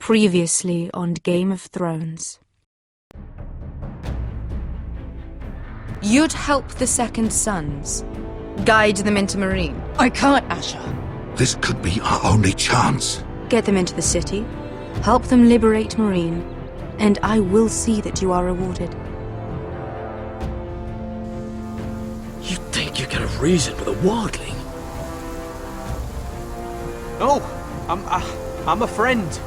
Previously on Game of Thrones. You'd help the Second Sons. Guide them into Meereen. I can't, Asher. This could be our only chance. Get them into the city. Help them liberate Meereen. And I will see that you are rewarded. You think you can have reason with a wildling? No, I'm a friend.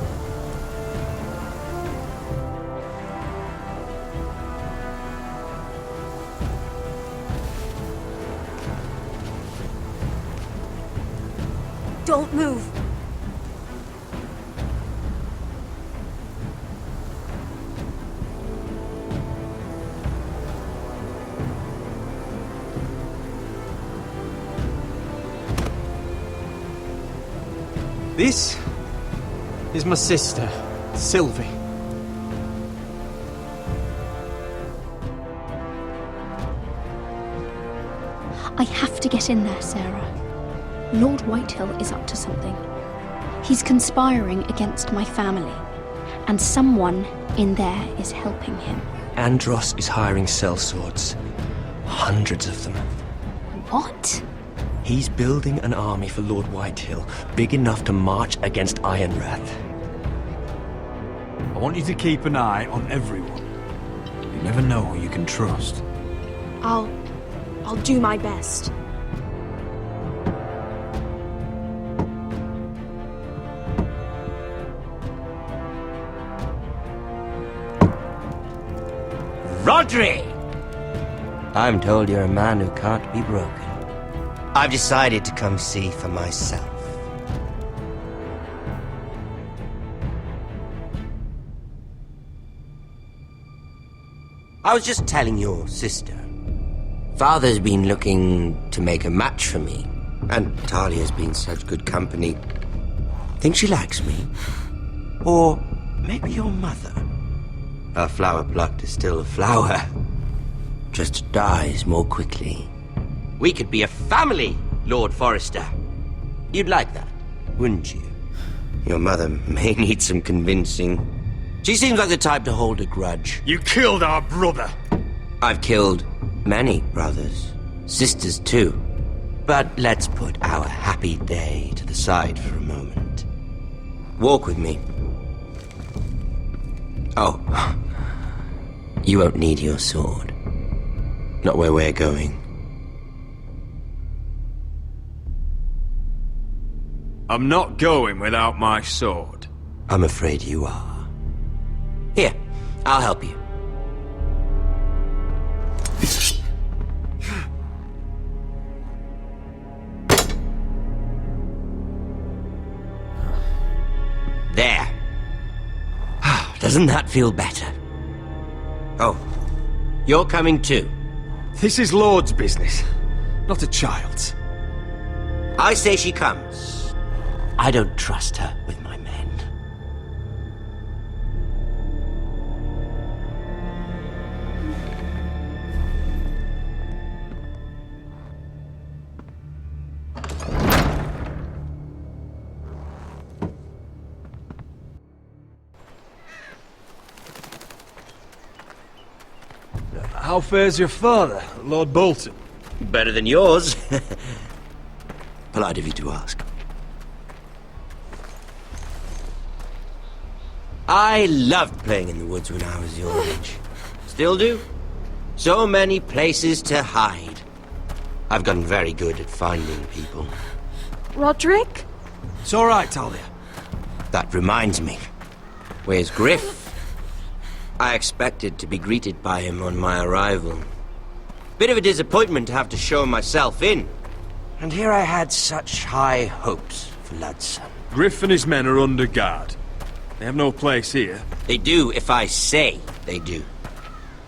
Don't move. This is my sister, Sylvie. I have to get in there, Sarah. Lord Whitehill is up to something. He's conspiring against my family, and someone in there is helping him. Andros is hiring sellswords. Hundreds of them. What? He's building an army for Lord Whitehill, big enough to march against Ironrath. I want you to keep an eye on everyone. You never know who you can trust. I'll do my best. Rodri! I'm told you're a man who can't be broken. I've decided to come see for myself. I was just telling your sister. Father's been looking to make a match for me, and Talia's been such good company. Think she likes me? Or maybe your mother? A flower plucked is still a flower. Just dies more quickly. We could be a family, Lord Forrester. You'd like that, wouldn't you? Your mother may need some convincing. She seems like the type to hold a grudge. You killed our brother! I've killed many brothers, sisters too. But let's put our happy day to the side for a moment. Walk with me. Oh, you won't need your sword. Not where we're going. I'm not going without my sword. I'm afraid you are. Here, I'll help you. There. Doesn't that feel better? Oh, you're coming too. This is Lord's business, not a child's. I say she comes. I don't trust her with my men. How fares your father, Lord Bolton? Better than yours. Polite of you to ask. I loved playing in the woods when I was your age. Still do. So many places to hide. I've gotten very good at finding people. Roderick? It's all right, Talia. That reminds me. Where's Griff? I expected to be greeted by him on my arrival. Bit of a disappointment to have to show myself in. And here I had such high hopes for Ludson. Griff and his men are under guard. They have no place here. They do if I say they do.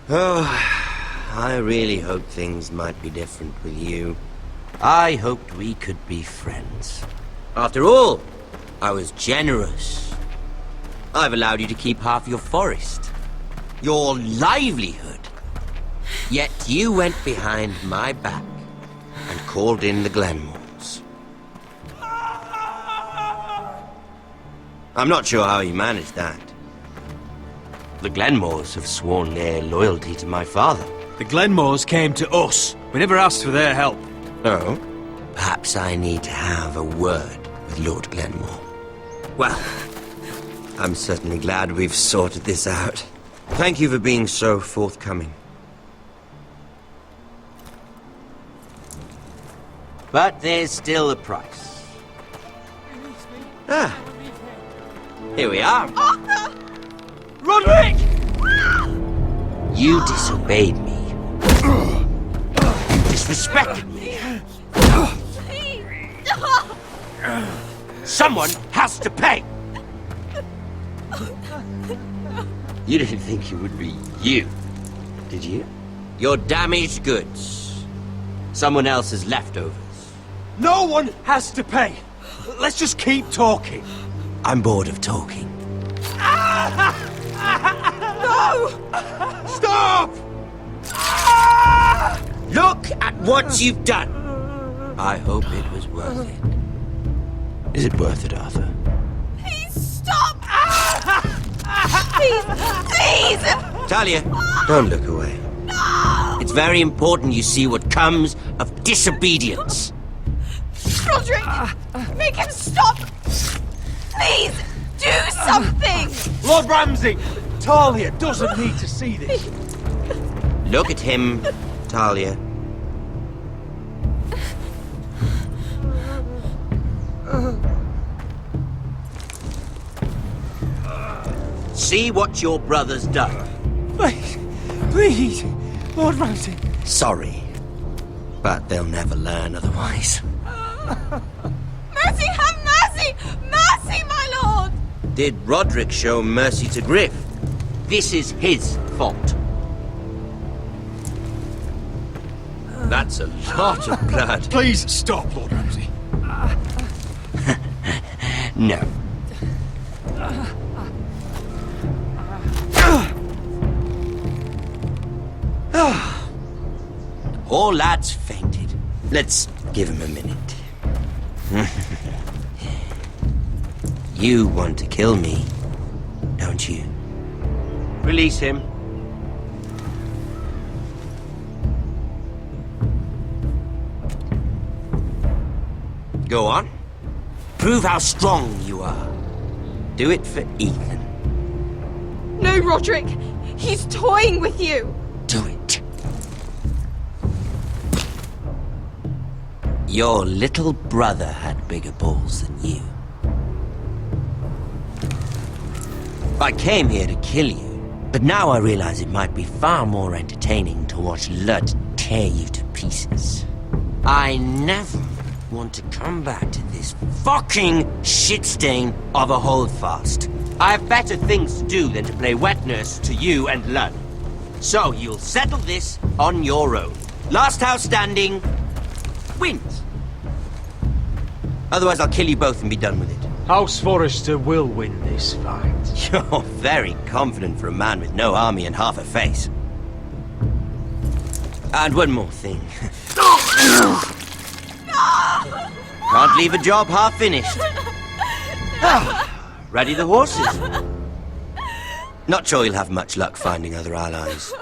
Oh, I really hoped things might be different with you. I hoped we could be friends. After all, I was generous. I've allowed you to keep half your forest. Your livelihood. Yet you went behind my back and called in the Glenmores. I'm not sure how he managed that. The Glenmores have sworn their loyalty to my father. The Glenmores came to us. We never asked for their help. Oh? Perhaps I need to have a word with Lord Glenmore. Well, I'm certainly glad we've sorted this out. Thank you for being so forthcoming. But there's still a price. Ah. Here we are. Roderick! You disobeyed me. You disrespected me. Someone has to pay! You didn't think it would be you, did you? Your damaged goods. Someone else's leftovers. No one has to pay. Let's just keep talking. I'm bored of talking. No! Stop! Look at what you've done! I hope it was worth it. Is it worth it, Arthur? Please stop! Please! Please! Talia, don't look away. No! It's very important you see what comes of disobedience. Roderick! Make him stop! Please! Do something! Lord Ramsay! Talia doesn't need to see this. Look at him, Talia. See what your brother's done. Please, please, Lord Ramsay. Sorry, but they'll never learn otherwise. Mercy, have mercy! Mercy, my lord! Did Roderick show mercy to Griff? This is his fault. That's a lot of blood. Please stop, Lord Ramsay. No. Poor lad's fainted. Let's give him a minute. You want to kill me, don't you? Release him. Go on. Prove how strong you are. Do it for Ethan. No, Roderick! He's toying with you! Do it. Your little brother had bigger balls than you. I came here to kill you, but now I realize it might be far more entertaining to watch Lud tear you to pieces. I never want to come back to this fucking shit stain of a holdfast. I have better things to do than to play wet nurse to you and Lud. So you'll settle this on your own. Last house standing wins. Otherwise I'll kill you both and be done with it. House Forrester will win this fight. You're very confident for a man with no army and half a face. And one more thing. Can't leave a job half finished. Ready the horses? Not sure you'll have much luck finding other allies.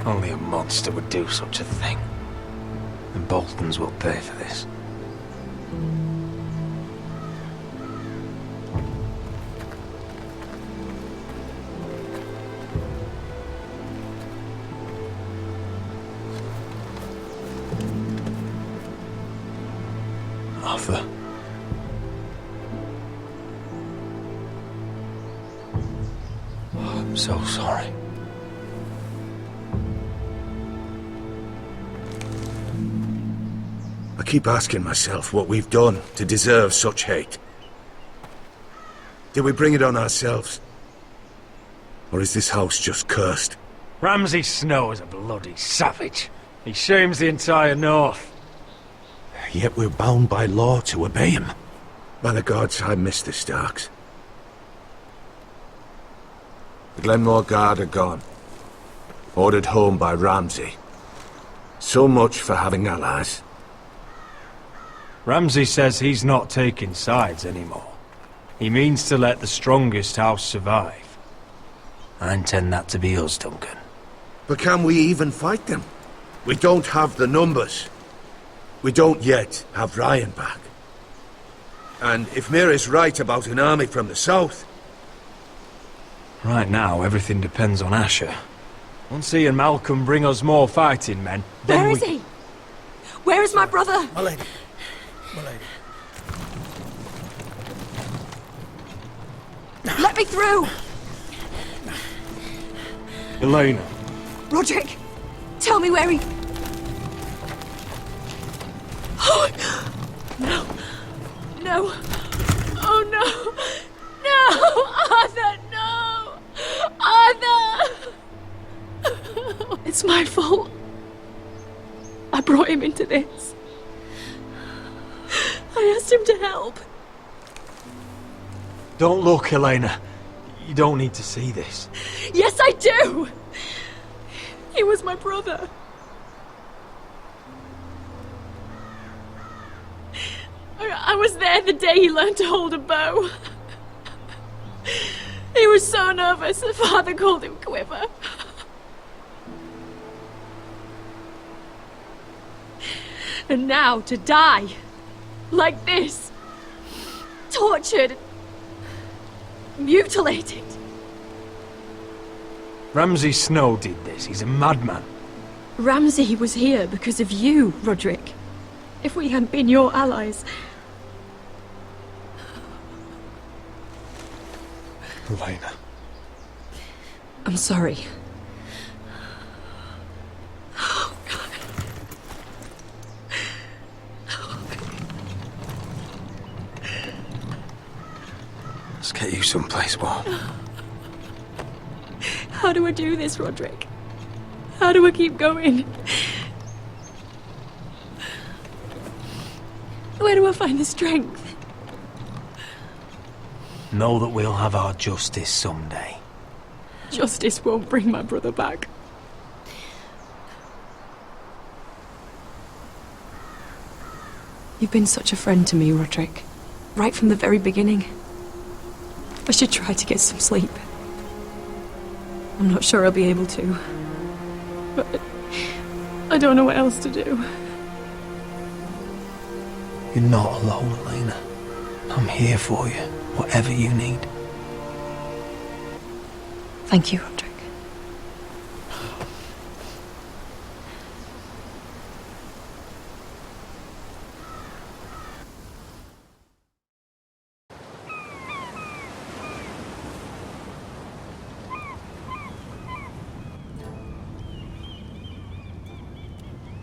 Only a monster would do such a thing. The Boltons will pay for this. Arthur. Oh, I'm so sorry. I keep asking myself what we've done to deserve such hate. Did we bring it on ourselves? Or is this house just cursed? Ramsay Snow is a bloody savage. He shames the entire North. Yet we're bound by law to obey him. By the gods, I miss the Starks. The Glenmore Guard are gone. Ordered home by Ramsay. So much for having allies. Ramsay says he's not taking sides anymore. He means to let the strongest house survive. I intend that to be us, Duncan. But can we even fight them? We don't have the numbers. We don't yet have Ryan back. And if Mira's right about an army from the south... Right now, everything depends on Asher. Once he and Malcolm bring us more fighting men, then Where is he? Where is my brother? My lady. My lady. Let me through! Elena. Roderick, tell me where he... Oh, no. No. Oh, no. No! Arthur, no! Arthur! It's my fault. I brought him into this. I asked him to help. Don't look, Elena. You don't need to see this. Yes, I do! He was my brother. I was there the day he learned to hold a bow. He was so nervous, the father called him Quiver. And now to die, like this, tortured, mutilated. Ramsay Snow did this. He's a madman. Ramsay was here because of you, Roderick. If we hadn't been your allies... Elena. I'm sorry. Oh, God. Let's get you someplace warm. How do I do this, Roderick? How do I keep going? Where do I find the strength? Know that we'll have our justice someday. Justice won't bring my brother back. You've been such a friend to me, Roderick. Right from the very beginning. I should try to get some sleep. I'm not sure I'll be able to. But I don't know what else to do. You're not alone, Elena. I'm here for you, whatever you need. Thank you, Roderick.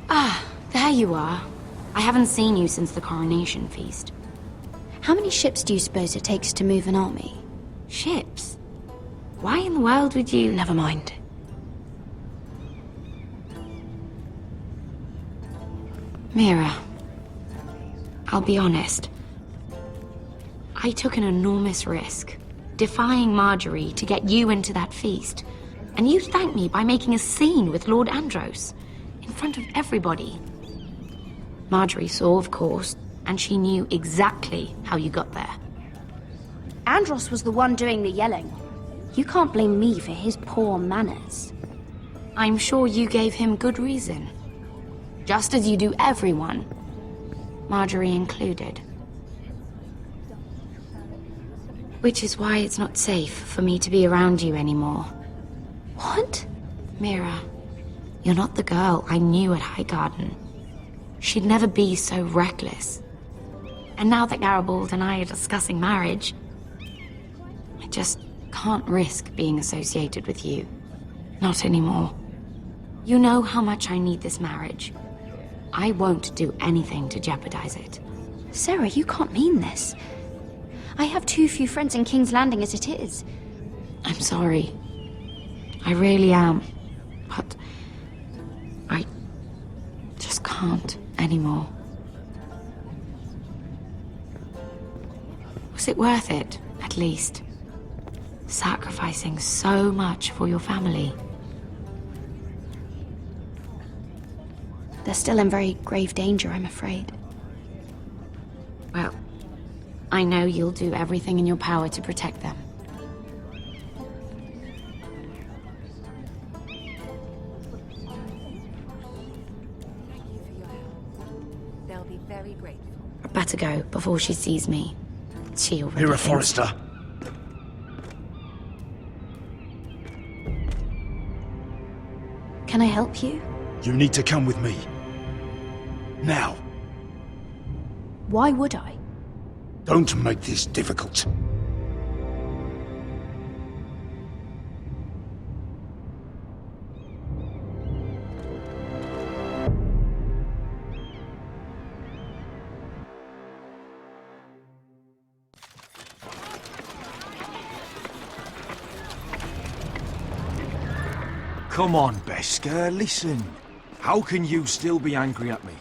Ah, there you are. I haven't seen you since the coronation feast. How many ships do you suppose it takes to move an army? Ships? Why in the world would you... Never mind. Mira, I'll be honest. I took an enormous risk, defying Marjorie to get you into that feast. And you thanked me by making a scene with Lord Andros, in front of everybody. Marjorie saw, of course, and she knew exactly how you got there. Andros was the one doing the yelling. You can't blame me for his poor manners. I'm sure you gave him good reason. Just as you do everyone, Marjorie included. Which is why it's not safe for me to be around you anymore. What? Mira, you're not the girl I knew at Highgarden. She'd never be so reckless. And now that Garibald and I are discussing marriage, I just can't risk being associated with you. Not anymore. You know how much I need this marriage. I won't do anything to jeopardize it. Sarah, you can't mean this. I have too few friends in King's Landing as it is. I'm sorry. I really am. But I just can't anymore. Was it worth it, at least? Sacrificing so much for your family. They're still in very grave danger, I'm afraid. Well, I know you'll do everything in your power to protect them. They'll be very grateful. I'd better go before she sees me. She already Mira thinks- Forrester. Can I help you? You need to come with me. Now. Why would I? Don't make this difficult. Come on, Beskar, listen. How can you still be angry at me?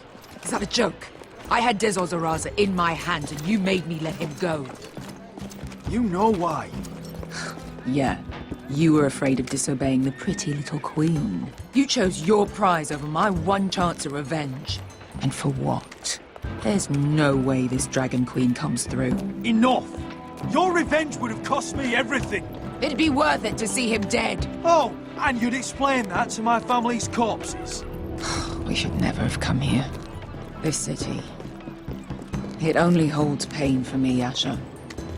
Is that a joke? I had Dezor Zaraza in my hands and you made me let him go. You know why. Yeah, you were afraid of disobeying the pretty little queen. You chose your prize over my one chance of revenge. And for what? There's no way this Dragon Queen comes through. Enough! Your revenge would have cost me everything. It'd be worth it to see him dead. Oh, and you'd explain that to my family's corpses. We should never have come here. This city. It only holds pain for me, Asher.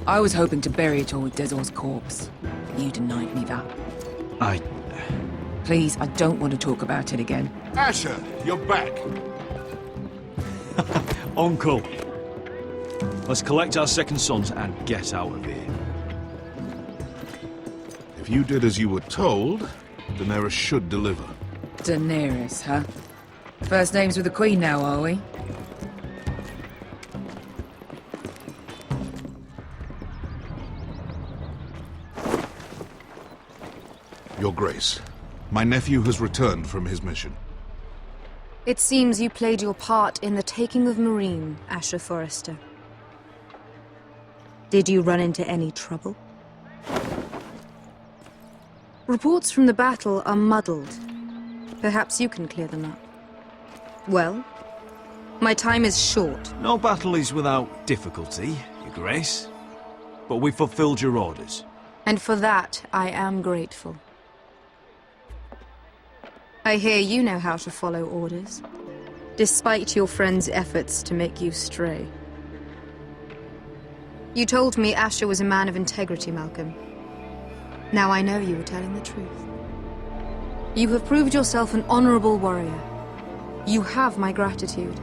I was hoping to bury it all with Dezor's corpse. You denied me that. Please, I don't want to talk about it again. Asher, you're back. Uncle. Let's collect our second sons and get out of here. If you did as you were told, Daenerys should deliver. Daenerys, huh? First names with the Queen now, are we? Your Grace, my nephew has returned from his mission. It seems you played your part in the taking of Marine, Asher Forrester. Did you run into any trouble? Reports from the battle are muddled. Perhaps you can clear them up. Well, my time is short. No battle is without difficulty, Your Grace. But we fulfilled your orders. And for that, I am grateful. I hear you know how to follow orders, despite your friend's efforts to make you stray. You told me Asher was a man of integrity, Malcolm. Now I know you were telling the truth. You have proved yourself an honorable warrior. You have my gratitude.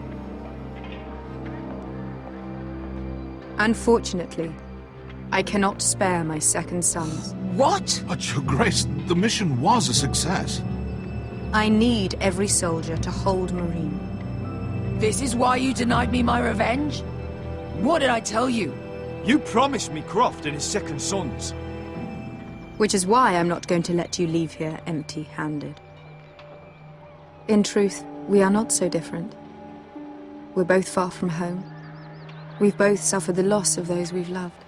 Unfortunately, I cannot spare my second sons. What? But Your Grace, the mission was a success. I need every soldier to hold Marine. This is why you denied me my revenge? What did I tell you? You promised me Croft and his second sons. Which is why I'm not going to let you leave here empty-handed. In truth, we are not so different. We're both far from home. We've both suffered the loss of those we've loved.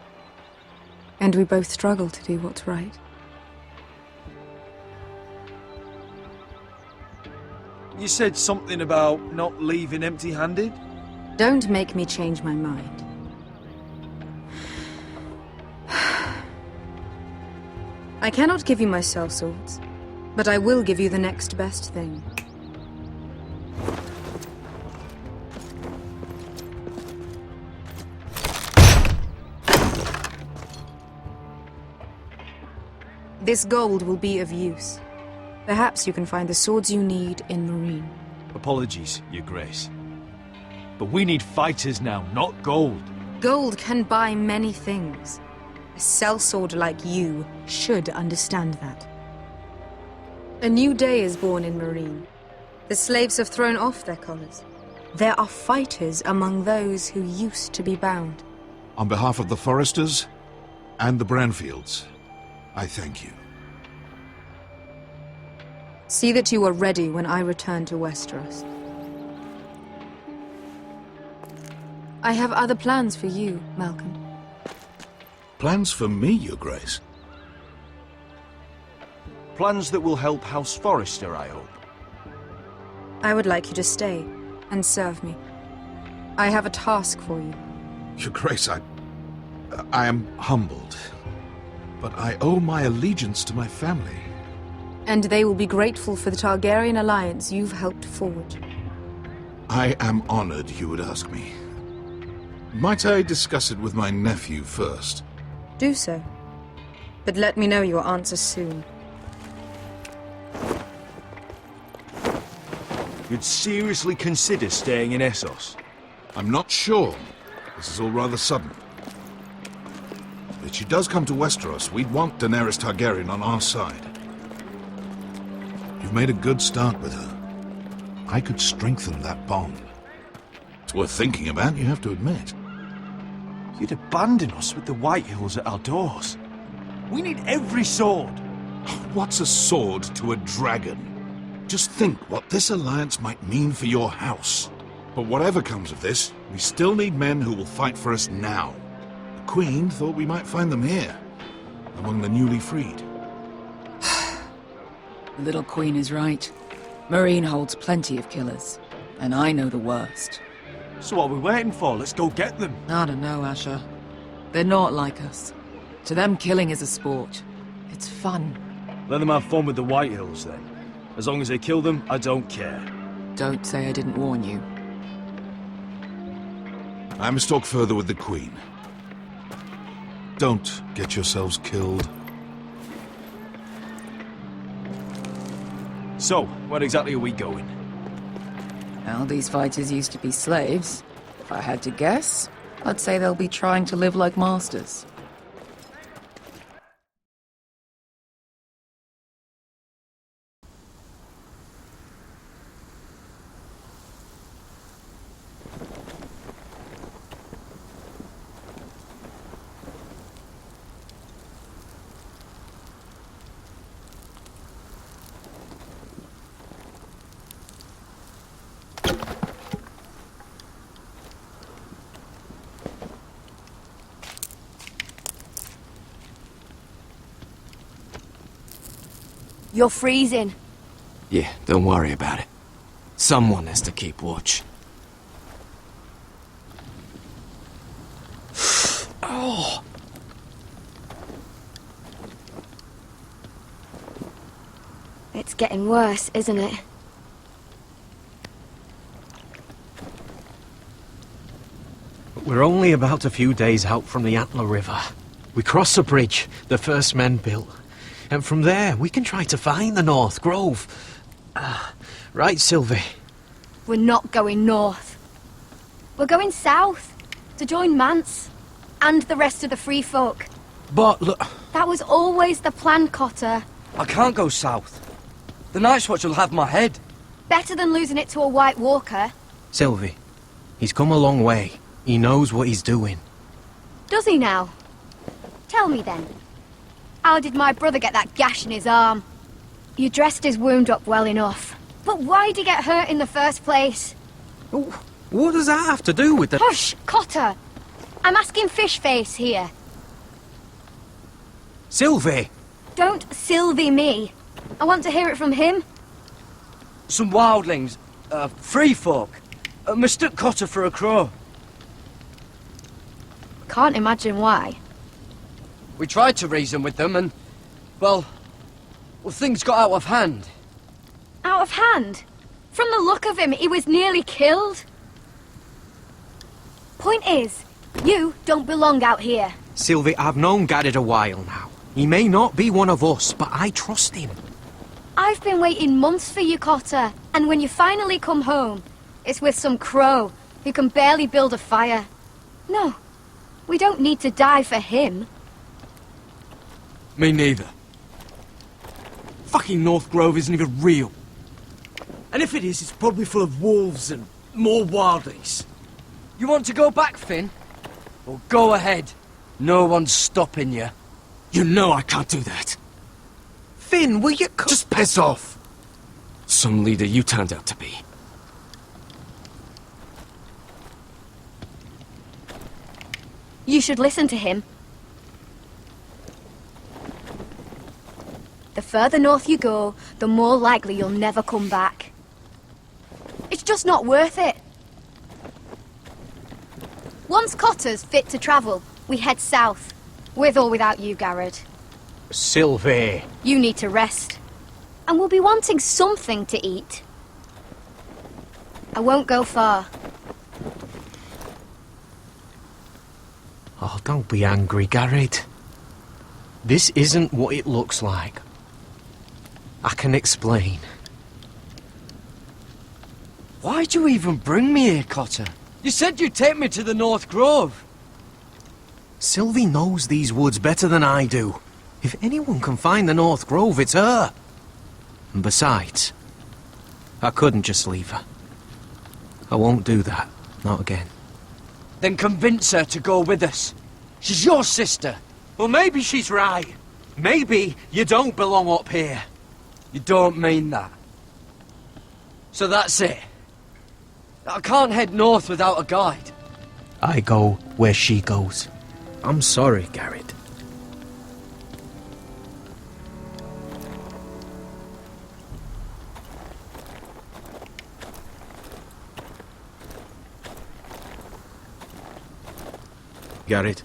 And we both struggle to do what's right. You said something about not leaving empty-handed? Don't make me change my mind. I cannot give you my sellswords, But I will give you the next best thing. This gold will be of use. Perhaps you can find the swords you need in Marine. Apologies, Your Grace. But we need fighters now, not gold. Gold can buy many things. A sellsword like you should understand that. A new day is born in Marine. The slaves have thrown off their collars. There are fighters among those who used to be bound. On behalf of the Foresters and the Branfields, I thank you. See that you are ready when I return to Westeros. I have other plans for you, Malcolm. Plans for me, Your Grace? Plans that will help House Forrester, I hope. I would like you to stay and serve me. I have a task for you. Your Grace, I am humbled. But I owe my allegiance to my family. And they will be grateful for the Targaryen alliance you've helped forge. I am honored you would ask me. Might I discuss it with my nephew first? Do so. But let me know your answer soon. You'd seriously consider staying in Essos? I'm not sure. This is all rather sudden. If she does come to Westeros, we'd want Daenerys Targaryen on our side. You've made a good start with her. I could strengthen that bond. It's worth thinking about, you have to admit. You'd abandon us with the Whitehills at our doors. We need every sword. What's a sword to a dragon? Just think what this alliance might mean for your house. But whatever comes of this, we still need men who will fight for us now. The Queen thought we might find them here, among the newly freed. The little Queen is right. Marine holds plenty of killers, and I know the worst. So what are we waiting for? Let's go get them. I don't know, Asher. They're not like us. To them, killing is a sport. It's fun. Let them have fun with the Whitehills, then. As long as they kill them, I don't care. Don't say I didn't warn you. I must talk further with the Queen. Don't get yourselves killed. So, where exactly are we going? Well, these fighters used to be slaves. If I had to guess, I'd say they'll be trying to live like masters. You're freezing. Yeah, don't worry about it. Someone has to keep watch. Oh. It's getting worse, isn't it? We're only about a few days out from the Antler River. We cross the bridge the first men built. And from there, we can try to find the North Grove. Right, Sylvie? We're not going north. We're going south, to join Mance, and the rest of the Free Folk. But look... That was always the plan, Cotter. I can't go south. The Night's Watch will have my head. Better than losing it to a White Walker. Sylvie, he's come a long way. He knows what he's doing. Does he now? Tell me then. How did my brother get that gash in his arm? You dressed his wound up well enough. But why'd he get hurt in the first place? What does that have to do with the... Hush, Cotter! I'm asking Fishface here. Sylvie! Don't Sylvie me. I want to hear it from him. Some wildlings, free folk, mistook Cotter for a crow. Can't imagine why. We tried to reason with them and, well, Well, things got out of hand. Out of hand? From the look of him, he was nearly killed. Point is, you don't belong out here. Sylvie, I've known Garrett a while now. He may not be one of us, but I trust him. I've been waiting months for you, Cotter, and when you finally come home, it's with some crow who can barely build a fire. No, we don't need to die for him. Me neither. Fucking North Grove isn't even real. And if it is, it's probably full of wolves and more wildlings. You want to go back, Finn? Well, go ahead. No one's stopping you. You know I can't do that. Finn, will you Just piss off. Some leader you turned out to be. You should listen to him. The further north you go, the more likely you'll never come back. It's just not worth it. Once Cotter's fit to travel, we head south. With or without you, Garrett. Sylvie. You need to rest. And we'll be wanting something to eat. I won't go far. Oh, don't be angry, Garrett. This isn't what it looks like. I can explain. Why'd you even bring me here, Cotter? You said you'd take me to the North Grove. Sylvie knows these woods better than I do. If anyone can find the North Grove, it's her. And besides, I couldn't just leave her. I won't do that. Not again. Then convince her to go with us. She's your sister. Well, maybe she's right. Maybe you don't belong up here. You don't mean that. So that's it. I can't head north without a guide. I go where she goes. I'm sorry, Garrett. Garrett.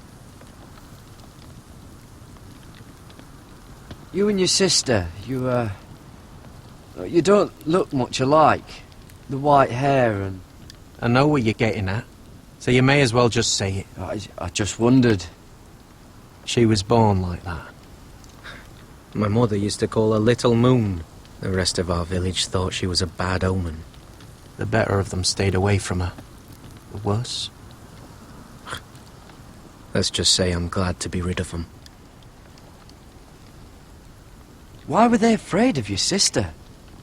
You and your sister, you don't look much alike. The white hair and... I know what you're getting at, so you may as well just say it. I just wondered. She was born like that. My mother used to call her Little Moon. The rest of our village thought she was a bad omen. The better of them stayed away from her. The worse? Let's just say I'm glad to be rid of them. Why were they afraid of your sister?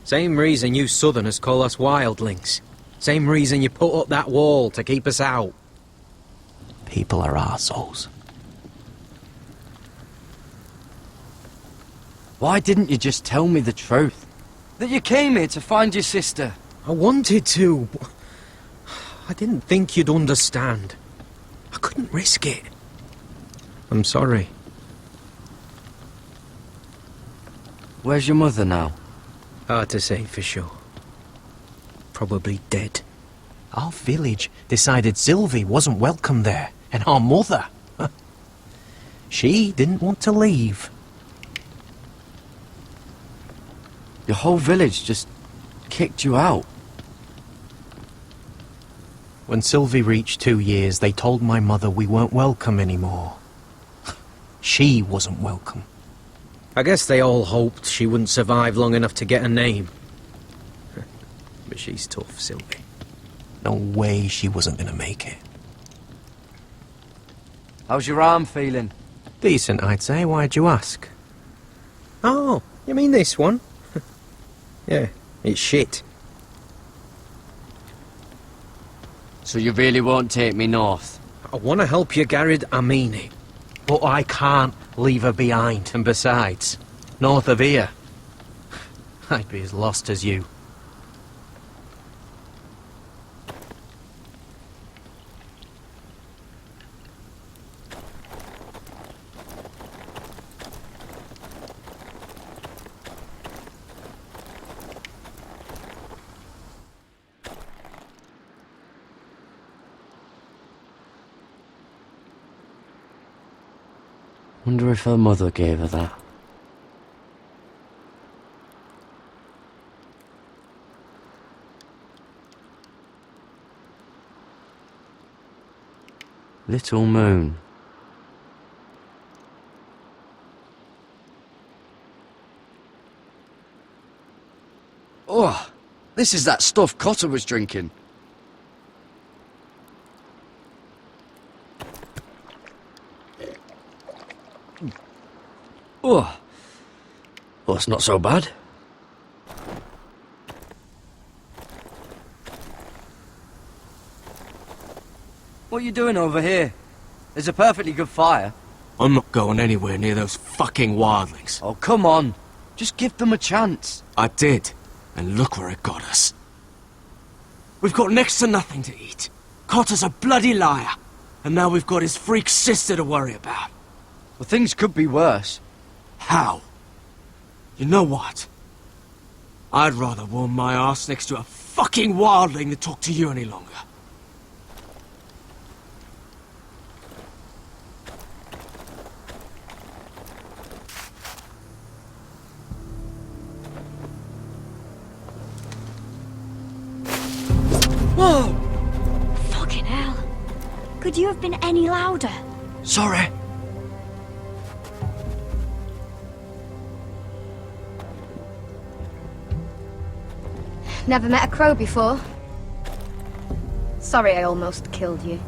Same reason you Southerners call us wildlings. Same reason you put up that wall to keep us out. People are arseholes. Why didn't you just tell me the truth? That you came here to find your sister? I wanted to. I didn't think you'd understand. I couldn't risk it. I'm sorry. Where's your mother now? Hard to say for sure. Probably dead. Our village decided Sylvie wasn't welcome there, and our mother. She didn't want to leave. Your whole village just kicked you out. When Sylvie reached 2 years, they told my mother we weren't welcome anymore. She wasn't welcome. I guess they all hoped she wouldn't survive long enough to get a name. But she's tough, Sylvie. No way she wasn't gonna make it. How's your arm feeling? Decent, I'd say. Why'd you ask? Oh, you mean this one? Yeah, it's shit. So you really won't take me north? I want to help you, Garrett, I mean it. But I can't leave her behind. And besides, north of here, I'd be as lost as you. Wonder if her mother gave her that. Little moon. Oh, this is that stuff Cotter was drinking. Oh, well, it's not so bad. What are you doing over here? There's a perfectly good fire. I'm not going anywhere near those fucking wildlings. Oh, come on. Just give them a chance. I did, and look where it got us. We've got next to nothing to eat. Cotter's a bloody liar, and now we've got his freak sister to worry about. Well, things could be worse. How? You know what? I'd rather warm my arse next to a fucking wildling than talk to you any longer. Whoa! Fucking hell. Could you have been any louder? Sorry. Never met a crow before. Sorry I almost killed you.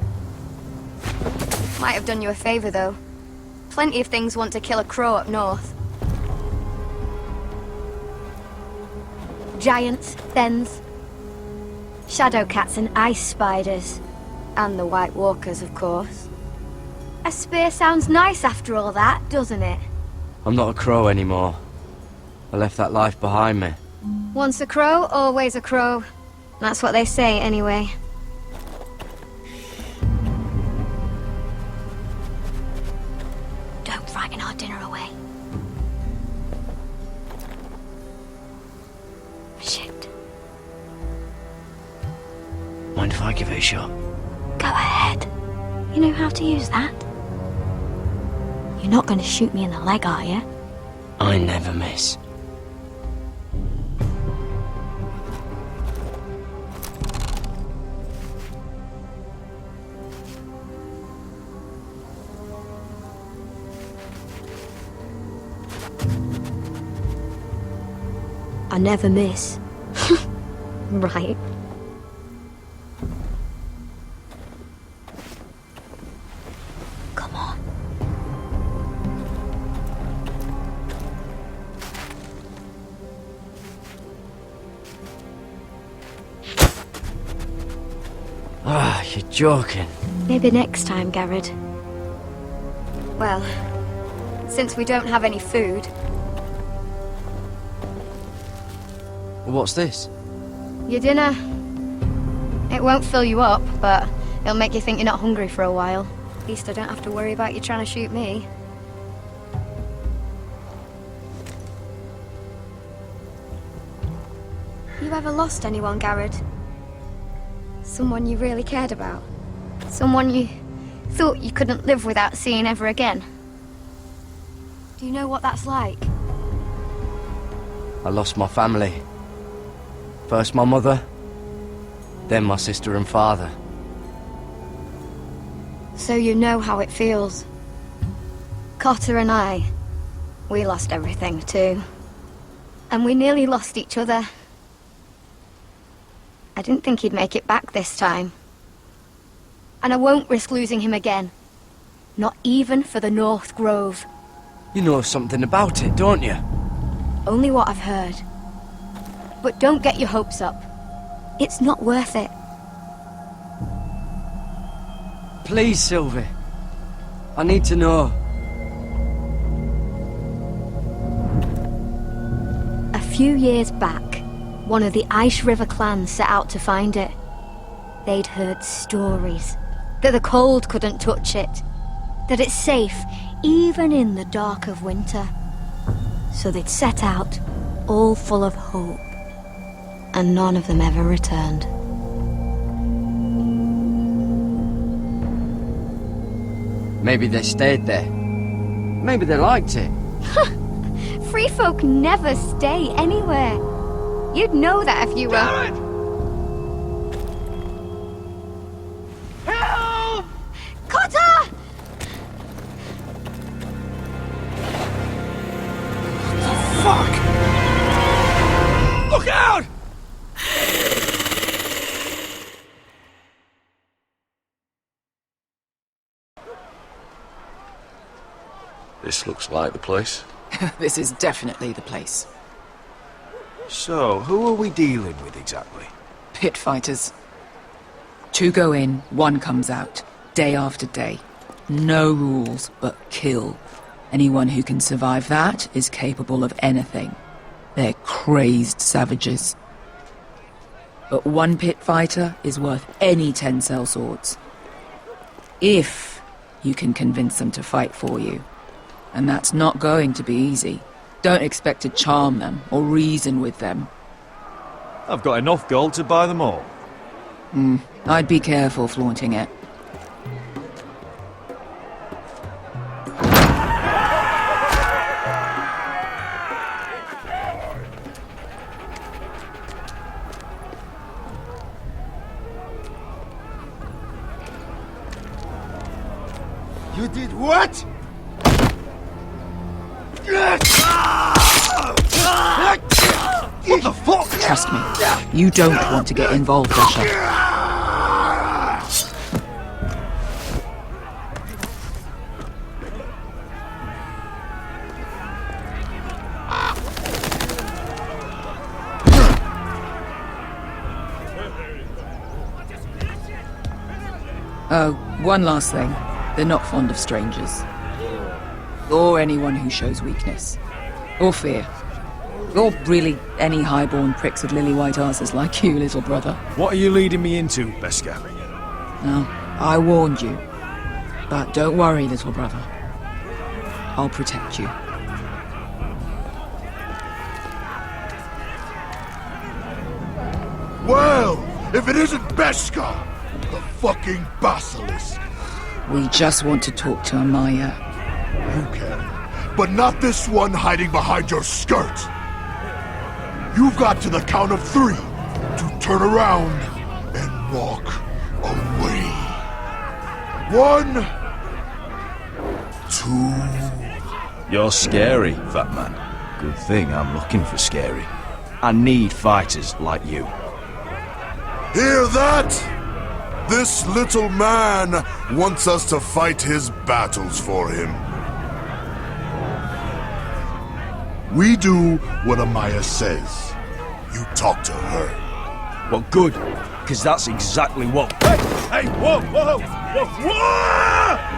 Might have done you a favour, though. Plenty of things want to kill a crow up north. Giants, thens, shadow cats and ice spiders. And the White Walkers, of course. A spear sounds nice after all that, doesn't it? I'm not a crow anymore. I left that life behind me. Once a crow, always a crow. That's what they say, anyway. Don't frighten our dinner away. Shit. Mind if I give it a shot? Go ahead. You know how to use that? You're not going to shoot me in the leg, are you? I never miss. I never miss. Right. Come on. Ah, you're joking. Maybe next time, Garrett. Well, since we don't have any food... What's this? Your dinner. It won't fill you up, but it'll make you think you're not hungry for a while. At least I don't have to worry about you trying to shoot me. You ever lost anyone, Garrett? Someone you really cared about? Someone you thought you couldn't live without seeing ever again? Do you know what that's like? I lost my family. First my mother, then my sister and father. So you know how it feels. Cotter and I, we lost everything too. And we nearly lost each other. I didn't think he'd make it back this time. And I won't risk losing him again. Not even for the North Grove. You know something about it, don't you? Only what I've heard. But don't get your hopes up. It's not worth it. Please, Sylvie. I need to know. A few years back, one of the Ice River clans set out to find it. They'd heard stories that the cold couldn't touch it, that it's safe even in the dark of winter. So they'd set out, all full of hope, and none of them ever returned. Maybe they stayed there. Maybe they liked it. Free folk never stay anywhere. You'd know that if you were... Help! Cotter! This looks like the place. This is definitely the place. So, who are we dealing with exactly? Pit fighters. 2 go in, 1 comes out. Day after day. No rules, but kill. Anyone who can survive that is capable of anything. They're crazed savages. But 1 pit fighter is worth any 10 sellswords. If you can convince them to fight for you. And that's not going to be easy. Don't expect to charm them or reason with them. I've got enough gold to buy them all. I'd be careful flaunting it. You did what? What the fuck? Trust me, you don't want to get involved, Russia. Oh, one last thing. They're not fond of strangers. Or anyone who shows weakness. Or fear. Or really any highborn pricks with lily-white asses like you, little brother. What are you leading me into, Beskar? No, I warned you. But don't worry, little brother. I'll protect you. Well, if it isn't Beskar, the fucking basilisk. We just want to talk to Amaya. You can, but not this one hiding behind your skirt. You've got to the count of 3 to turn around and walk away. 1, 2. You're scary, fat man. Good thing I'm looking for scary. I need fighters like you. Hear that? This little man wants us to fight his battles for him. We do what Amaya says. You talk to her. Well, good, because that's exactly what... Hey, whoa, whoa, whoa, whoa!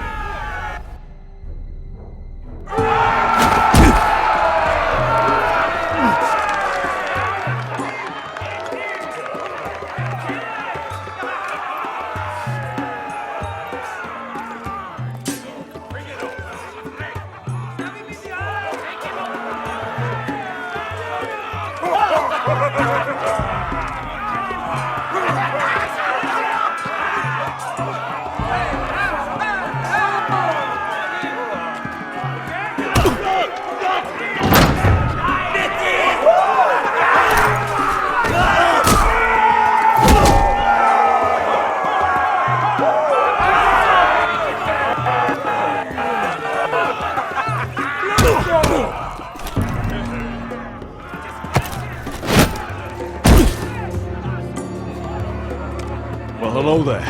Well, hello there.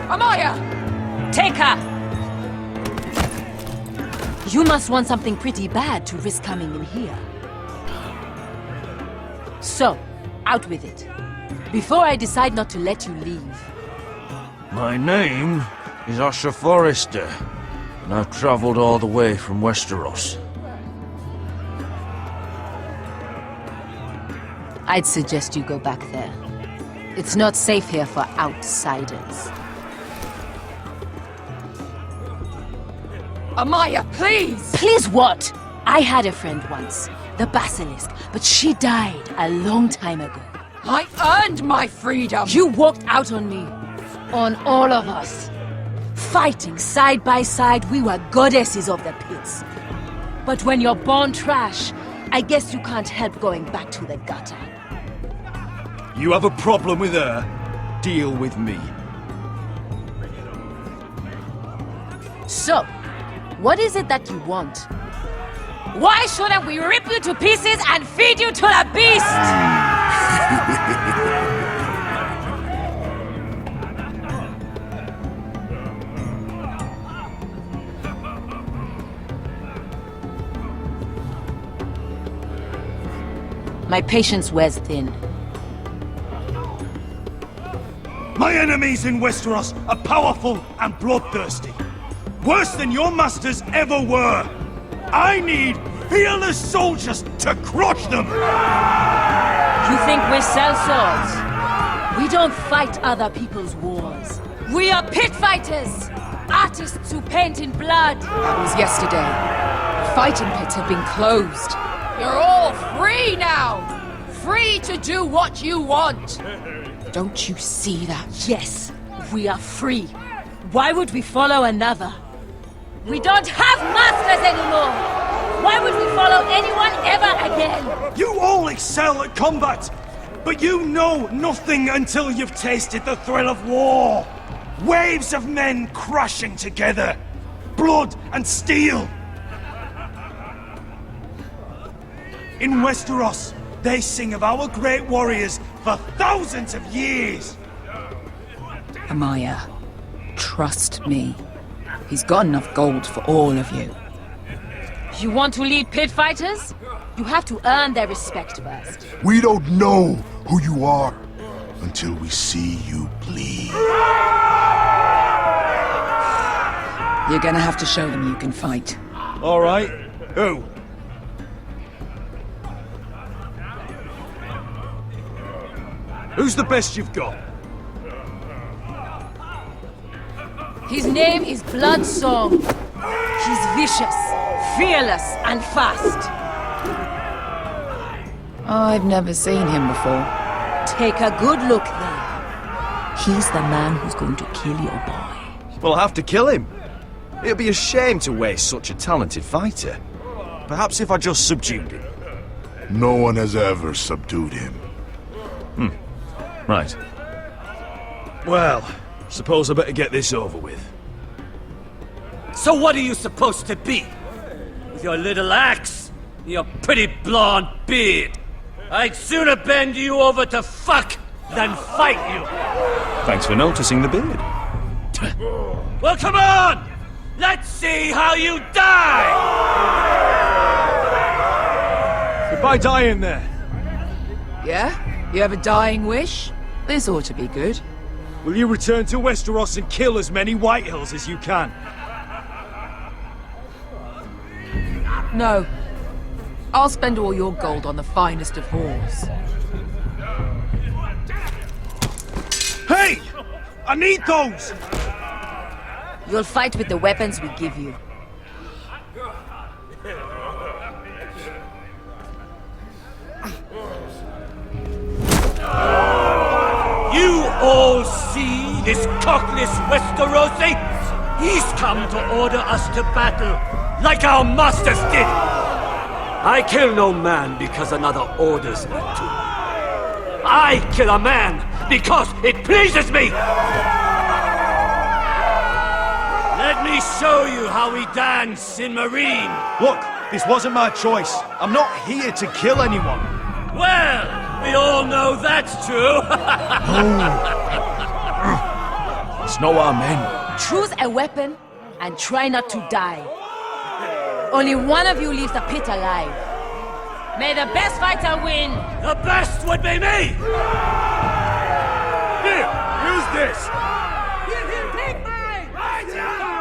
Amaya! Take her! You must want something pretty bad to risk coming in here. So, out with it. Before I decide not to let you leave. My name is Asher Forrester, and I've traveled all the way from Westeros. I'd suggest you go back there. It's not safe here for outsiders. Amaya, please! Please what? I had a friend once, the Basilisk, but she died a long time ago. I earned my freedom! You walked out on me. On all of us. Fighting side by side, we were goddesses of the pits. But when you're born trash, I guess you can't help going back to the gutter. You have a problem with her? Deal with me. So, what is it that you want? Why shouldn't we rip you to pieces and feed you to the beast? My patience wears thin. My enemies in Westeros are powerful and bloodthirsty. Worse than your masters ever were. I need fearless soldiers to crush them! You think we sell swords? We don't fight other people's wars. We are pit fighters! Artists who paint in blood! That was yesterday. Fighting pits have been closed. You're all free now! Free to do what you want! Don't you see that? Yes, we are free. Why would we follow another? We don't have masters anymore! Why would we follow anyone ever again? You all excel at combat, but you know nothing until you've tasted the thrill of war. Waves of men crashing together. Blood and steel. In Westeros, they sing of our great warriors for thousands of years. Amaya, trust me. He's got enough gold for all of you. You want to lead pit fighters? You have to earn their respect first. We don't know who you are until we see you bleed. You're gonna have to show them you can fight. All right. Who? Who's the best you've got? His name is Bloodsong. He's vicious, fearless, and fast. I've never seen him before. Take a good look then. He's the man who's going to kill your boy. We'll have to kill him. It'd be a shame to waste such a talented fighter. Perhaps if I just subdued him. No one has ever subdued him. Right. Well, suppose I better get this over with. So what are you supposed to be? With your little axe? And your pretty blonde beard? I'd sooner bend you over to fuck than fight you! Thanks for noticing the beard. Well, come on! Let's see how you die! Goodbye dying there. Yeah? You have a dying wish? This ought to be good. Will you return to Westeros and kill as many Whitehills as you can? No. I'll spend all your gold on the finest of whores. Hey! I need those! You'll fight with the weapons we give you. You all see this cockless Westerosi? He's come to order us to battle, like our masters did! I kill no man because another orders me to. I kill a man because it pleases me! Let me show you how we dance in Marine! Look, this wasn't my choice. I'm not here to kill anyone. Well, we all know that's true! It's not our men. Choose a weapon and try not to die. Only one of you leaves the pit alive. May the best fighter win! The best would be me! Here, use this! Give him take mine! Right now!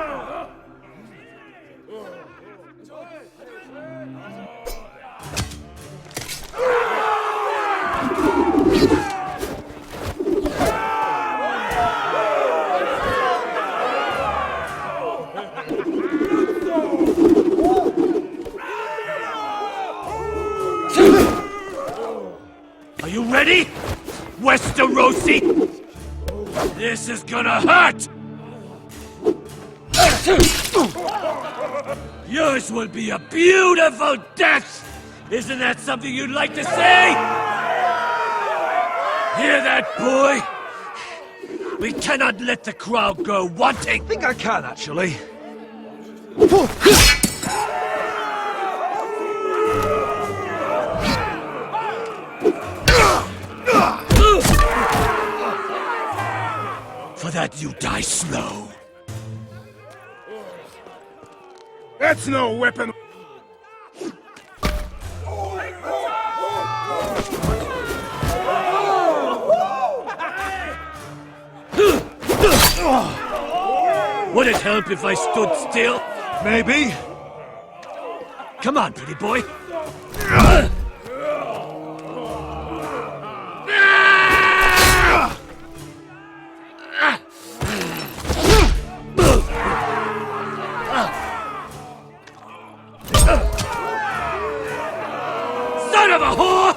Are you ready, Westerosi? This is gonna hurt! Yours will be a beautiful death! Isn't that something you'd like to say? Hear that, boy? We cannot let the crowd go wanting! I think I can, actually. For that you die slow. That's no weapon. Would it help if I stood still? Maybe. Come on, pretty boy. Son of a whore!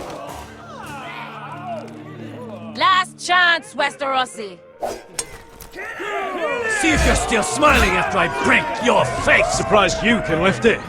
Last chance, Westerosi. See if you're still smiling after I break your face! Surprised you can lift it.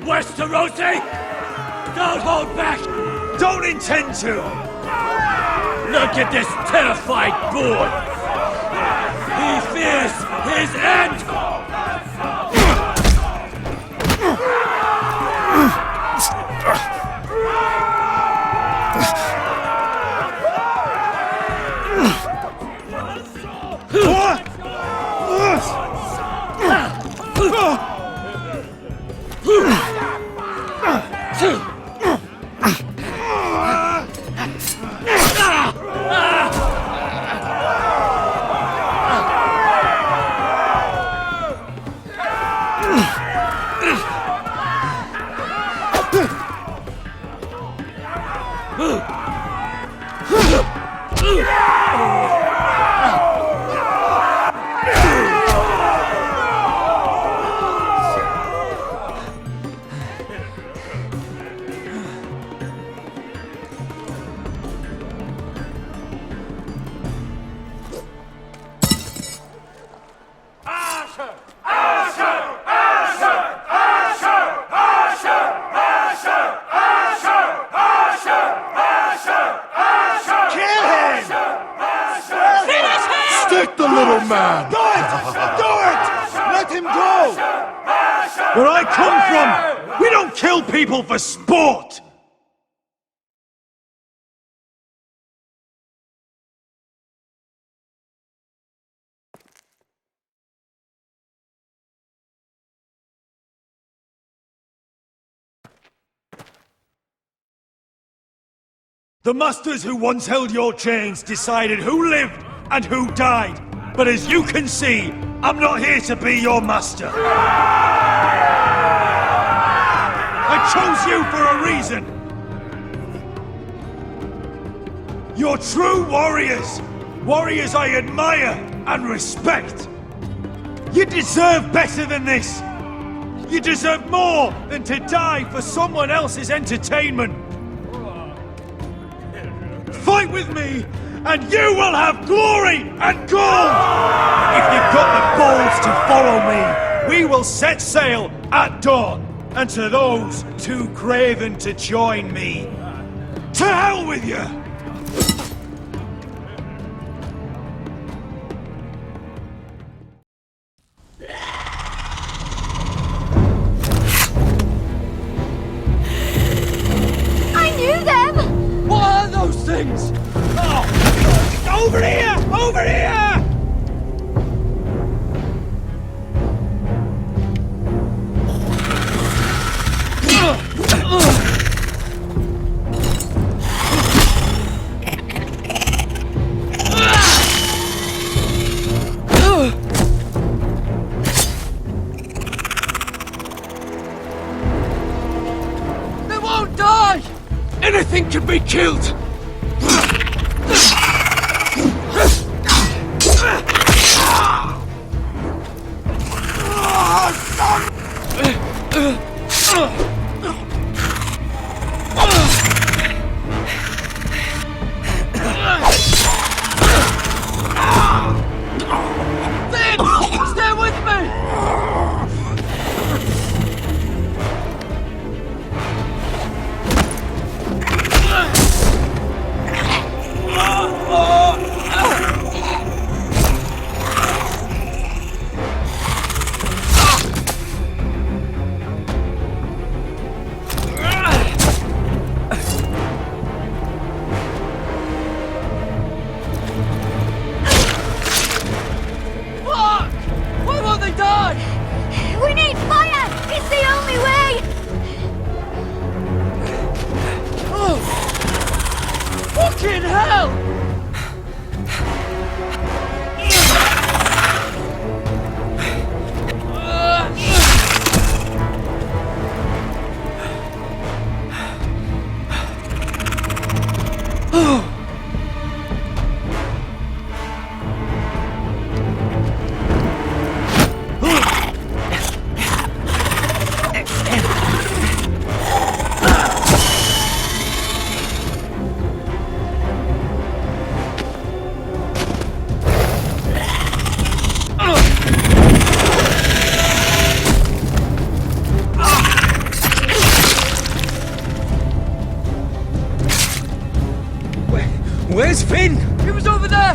Westerosi! Don't hold back! Don't intend to! Look at this terrified boy! He fears his end! Stick the little man! Do it! Do it! Let him go! Where I come from, we don't kill people for sport! The masters who once held your chains decided who lived and who died. But as you can see, I'm not here to be your master. I chose you for a reason. You're true warriors. Warriors I admire and respect. You deserve better than this. You deserve more than to die for someone else's entertainment. Fight with me, and you will have glory and gold! If you've got the balls to follow me, we will set sail at dawn. And to those too craven to join me, to hell with you! I knew them! What are those things? Oh. Over here! Over here! They won't die! Anything can be killed! Stay with me! Finn! He was over there!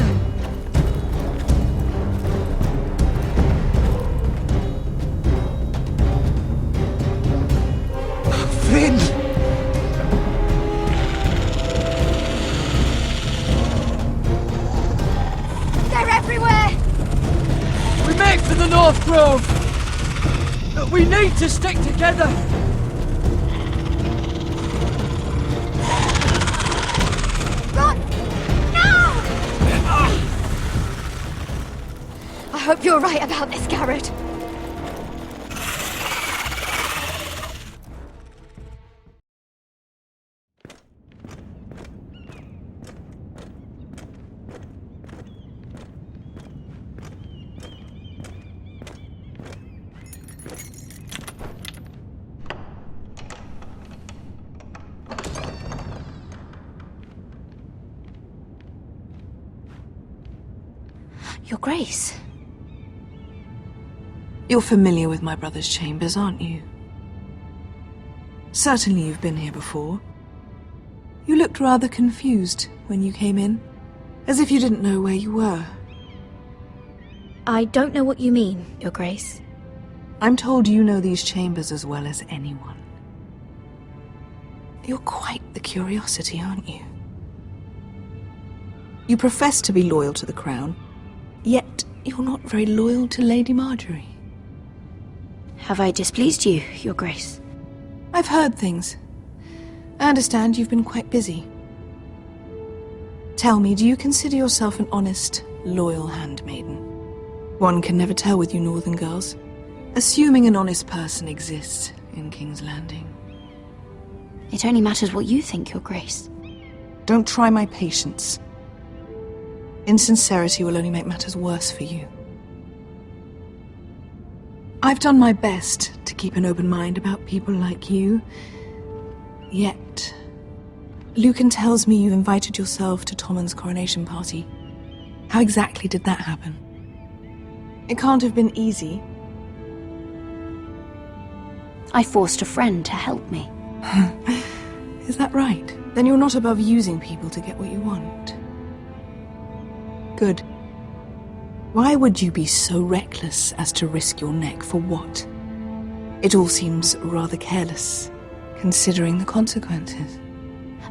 Finn! They're everywhere! We make for the North Grove! But we need to stick together! Run! No! I hope you're right about this, Garrett. Your Grace. You're familiar with my brother's chambers, aren't you? Certainly you've been here before. You looked rather confused when you came in, as if you didn't know where you were. I don't know what you mean, Your Grace. I'm told you know these chambers as well as anyone. You're quite the curiosity, aren't you? You profess to be loyal to the crown, yet you're not very loyal to Lady Marjorie. Have I displeased you, Your Grace? I've heard things. I understand you've been quite busy. Tell me, do you consider yourself an honest, loyal handmaiden? One can never tell with you northern girls. Assuming an honest person exists in King's Landing. It only matters what you think, Your Grace. Don't try my patience. Insincerity will only make matters worse for you. I've done my best to keep an open mind about people like you. Yet, Lucan tells me you've invited yourself to Tommen's coronation party. How exactly did that happen? It can't have been easy. I forced a friend to help me. Is that right? Then you're not above using people to get what you want. Good. Why would you be so reckless as to risk your neck for what? It all seems rather careless, considering the consequences.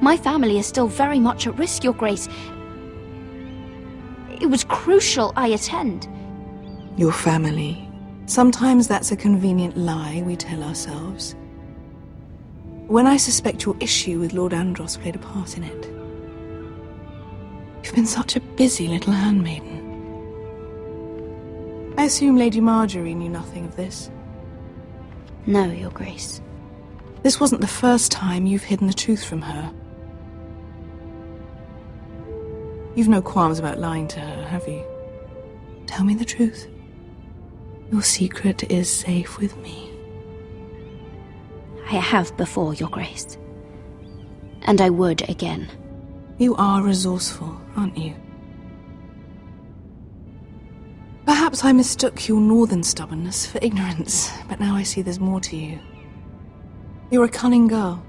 My family is still very much at risk, Your Grace. It was crucial I attend. Your family. Sometimes that's a convenient lie we tell ourselves. When I suspect your issue with Lord Andros played a part in it. You've been such a busy little handmaiden. I assume Lady Marjorie knew nothing of this. No, Your Grace. This wasn't the first time you've hidden the truth from her. You've no qualms about lying to her, have you? Tell me the truth. Your secret is safe with me. I have before, Your Grace. And I would again. You are resourceful, aren't you? Perhaps I mistook your northern stubbornness for ignorance, but now I see there's more to you. You're a cunning girl,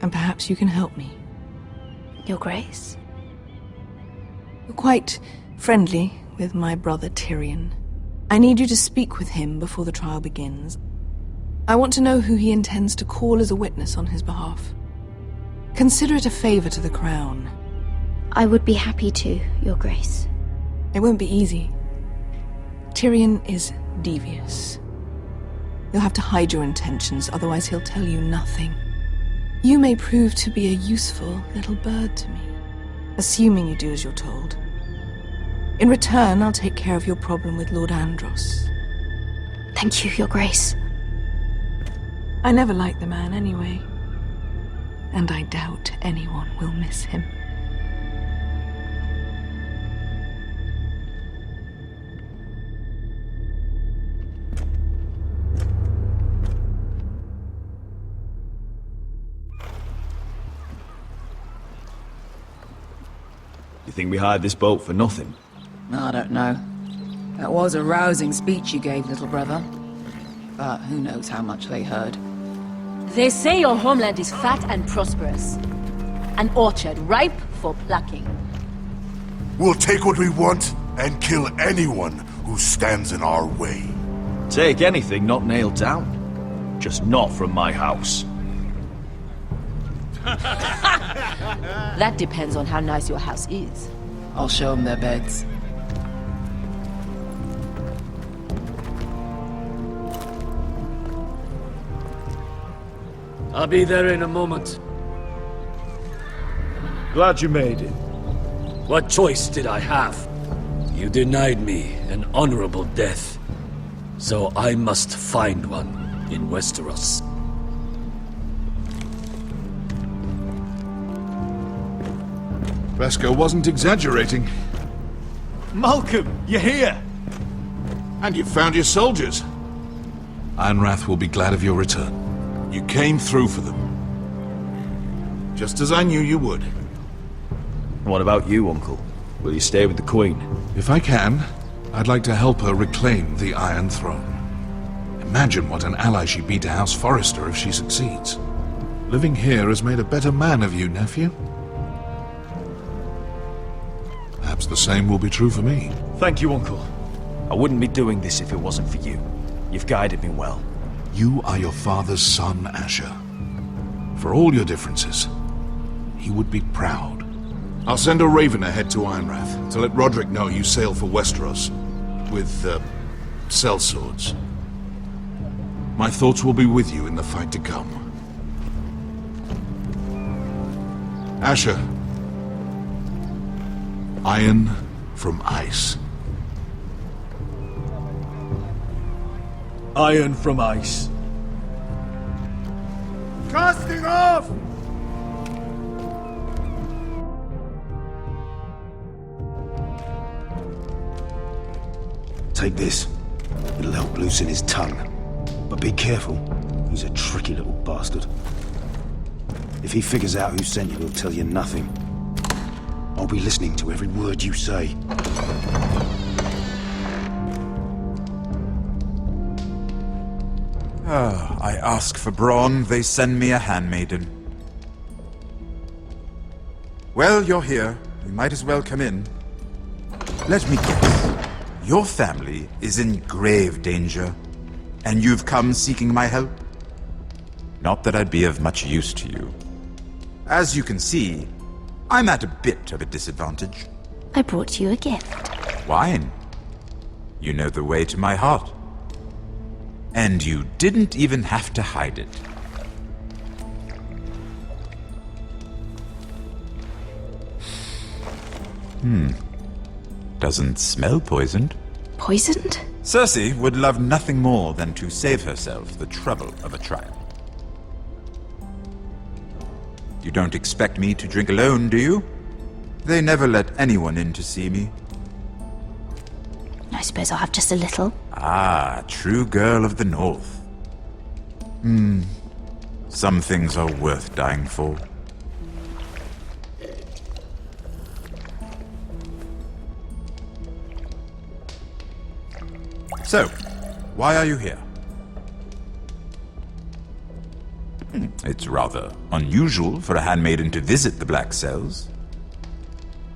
and perhaps you can help me. Your Grace? You're quite friendly with my brother Tyrion. I need you to speak with him before the trial begins. I want to know who he intends to call as a witness on his behalf. Consider it a favor to the crown. I would be happy to, Your Grace. It won't be easy. Tyrion is devious. You'll have to hide your intentions, otherwise he'll tell you nothing. You may prove to be a useful little bird to me, assuming you do as you're told. In return, I'll take care of your problem with Lord Andros. Thank you, Your Grace. I never liked the man anyway. And I doubt anyone will miss him. You think we hired this boat for nothing? I don't know. That was a rousing speech you gave, little brother. But who knows how much they heard. They say your homeland is fat and prosperous. An orchard ripe for plucking. We'll take what we want and kill anyone who stands in our way. Take anything not nailed down. Just not from my house. That depends on how nice your house is. I'll show them their beds. I'll be there in a moment. Glad you made it. What choice did I have? You denied me an honorable death. So I must find one in Westeros. Vesco wasn't exaggerating. Malcolm, you're here! And you found your soldiers. Ironrath will be glad of your return. You came through for them. Just as I knew you would. What about you, Uncle? Will you stay with the Queen? If I can, I'd like to help her reclaim the Iron Throne. Imagine what an ally she'd be to House Forrester if she succeeds. Living here has made a better man of you, nephew. Perhaps the same will be true for me. Thank you, Uncle. I wouldn't be doing this if it wasn't for you. You've guided me well. You are your father's son, Asher. For all your differences, he would be proud. I'll send a raven ahead to Ironrath to let Roderick know you sail for Westeros with, sellswords. My thoughts will be with you in the fight to come. Asher. Iron from ice. Iron from ice. Casting off! Take this. It'll help loosen his tongue. But be careful. He's a tricky little bastard. If he figures out who sent you, he'll tell you nothing. I'll be listening to every word you say. I ask for brawn, they send me a handmaiden. Well, you're here. You might as well come in. Let me guess. Your family is in grave danger, and you've come seeking my help? Not that I'd be of much use to you. As you can see, I'm at a bit of a disadvantage. I brought you a gift. Wine. You know the way to my heart. And you didn't even have to hide it. Doesn't smell poisoned. Poisoned? Cersei would love nothing more than to save herself the trouble of a trial. You don't expect me to drink alone, do you? They never let anyone in to see me. I suppose I'll have just a little. Ah, true girl of the North. Some things are worth dying for. So, why are you here? It's rather unusual for a handmaiden to visit the Black Cells.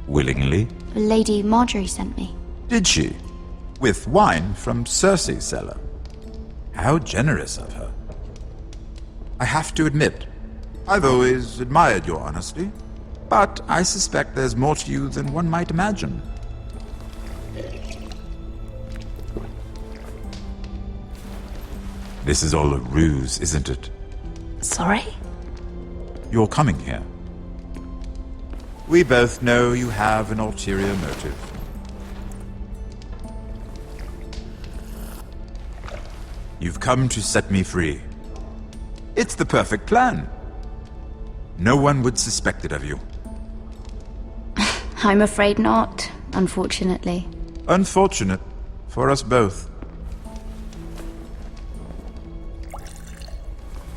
Willingly. Lady Marjorie sent me. Did she? With wine from Cersei's cellar. How generous of her. I have to admit, I've always admired your honesty, but I suspect there's more to you than one might imagine. This is all a ruse, isn't it? Sorry? You're coming here. We both know you have an ulterior motive. You've come to set me free. It's the perfect plan. No one would suspect it of you. I'm afraid not, unfortunately. Unfortunate for us both.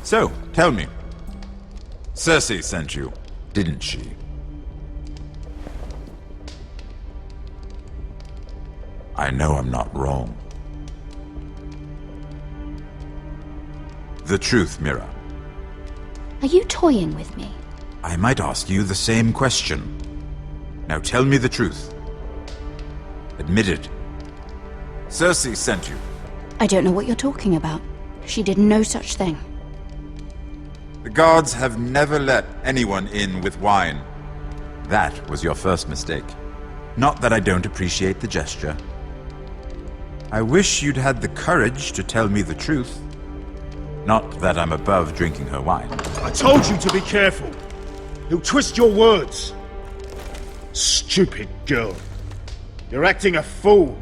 So, tell me. Cersei sent you, didn't she? I know I'm not wrong. The truth, Mira. Are you toying with me? I might ask you the same question. Now tell me the truth. Admit it. Cersei sent you. I don't know what you're talking about. She did no such thing. The guards have never let anyone in with wine. That was your first mistake. Not that I don't appreciate the gesture. I wish you'd had the courage to tell me the truth. Not that I'm above drinking her wine. I told you to be careful. He'll twist your words. Stupid girl. You're acting a fool.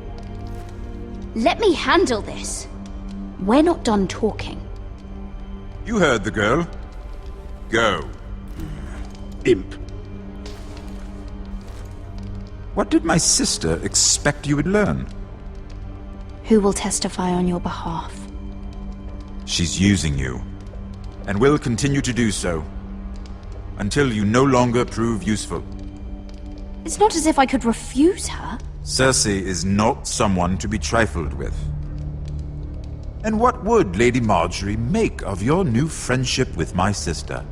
Let me handle this. We're not done talking. You heard the girl. Go. Imp. What did my sister expect you would learn? Who will testify on your behalf? She's using you, and will continue to do so, until you no longer prove useful. It's not as if I could refuse her. Cersei is not someone to be trifled with. And what would Lady Marjorie make of your new friendship with my sister?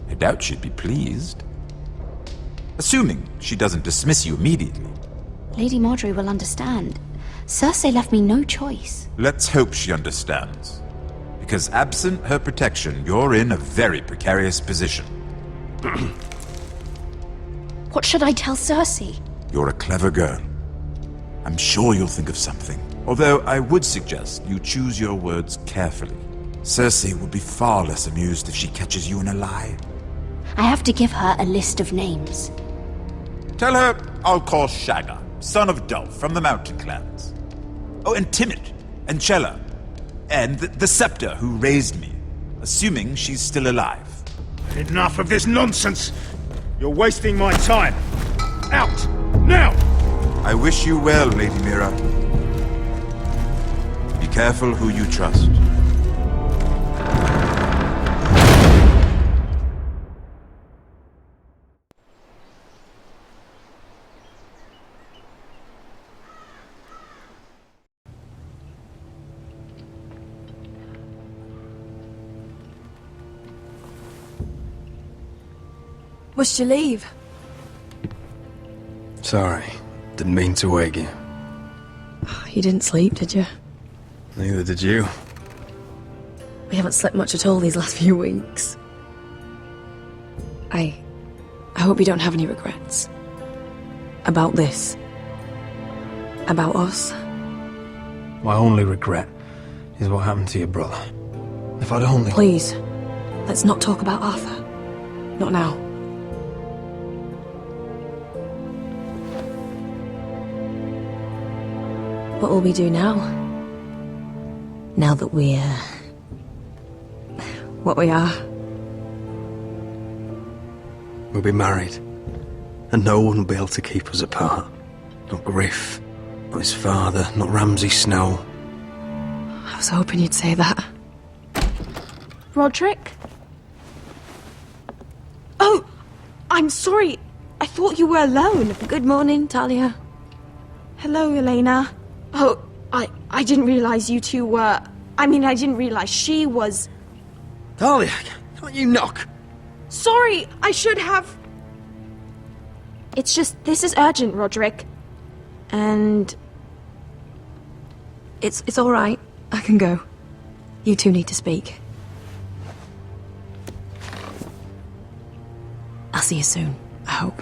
I doubt she'd be pleased. Assuming she doesn't dismiss you immediately. Lady Marjorie will understand. Cersei left me no choice. Let's hope she understands. Because absent her protection, you're in a very precarious position. What should I tell Cersei? You're a clever girl. I'm sure you'll think of something. Although I would suggest you choose your words carefully. Cersei would be far less amused if she catches you in a lie. I have to give her a list of names. Tell her I'll call Shagga, son of Dolph from the Mountain Clans. Oh, and Timid, and Chella, and the Scepter who raised me, assuming she's still alive. Enough of this nonsense! You're wasting my time! Out! Now! I wish you well, Lady Mira. Be careful who you trust. Must you leave? Sorry, didn't mean to wake you. You didn't sleep, did you? Neither did you. We haven't slept much at all these last few weeks. I hope you don't have any regrets. About this. About us. My only regret is what happened to your brother. If I'd only... Please, let's not talk about Arthur. Not now. What will we do now? Now that we're... what we are? We'll be married. And no one will be able to keep us apart. Not Griff, not his father, not Ramsay Snow. I was hoping you'd say that. Roderick? Oh! I'm sorry. I thought you were alone. Good morning, Talia. Hello, Elena. Oh, I didn't realize you two were... I didn't realize she was... Talia, can't you knock? Sorry, I should have... It's just, this is urgent, Roderick. And... It's all right. I can go. You two need to speak. I'll see you soon, I hope.